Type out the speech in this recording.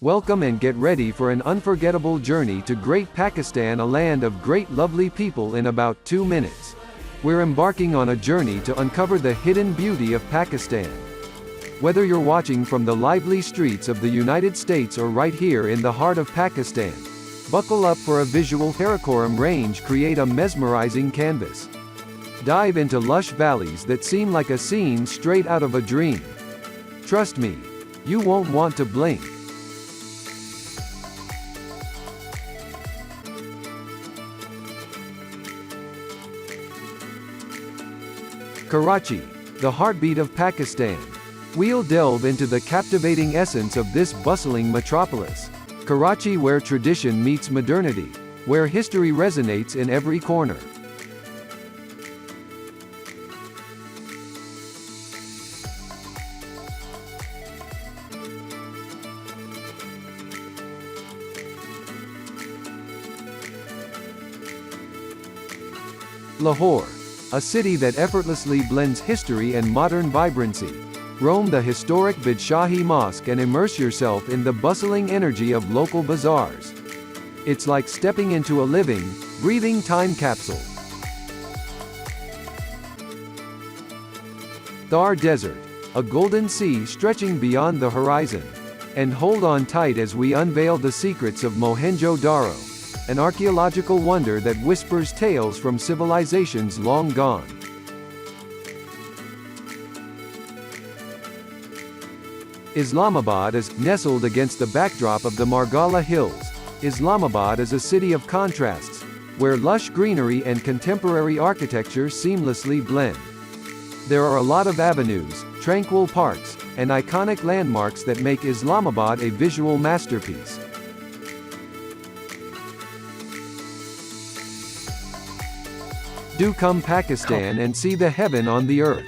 Welcome and get ready for an unforgettable journey to Great Pakistan, a land of great lovely people in about 2 minutes. We're embarking on a journey to uncover the hidden beauty of Pakistan. Whether you're watching from the lively streets of the United States or right here in the heart of Pakistan, buckle up for a visual. Karakoram Range create a mesmerizing canvas. Dive into lush valleys that seem like a scene straight out of a dream. Trust me, you won't want to blink. Karachi, the heartbeat of Pakistan. We'll delve into the captivating essence of this bustling metropolis. Karachi, where tradition meets modernity, where history resonates in every corner. Lahore, a city that effortlessly blends history and modern vibrancy. Roam the historic Badshahi Mosque and immerse yourself in the bustling energy of local bazaars. It's like stepping into a living, breathing time capsule. Thar Desert, a golden sea stretching beyond the horizon. And hold on tight as we unveil the secrets of Mohenjo-Daro, an archaeological wonder that whispers tales from civilizations long gone. Islamabad is nestled against the backdrop of the Margala Hills. Islamabad is a city of contrasts, where lush greenery and contemporary architecture seamlessly blend. There are a lot of avenues, tranquil parks, and iconic landmarks that make Islamabad a visual masterpiece. Do come Pakistan and see the heaven on the earth.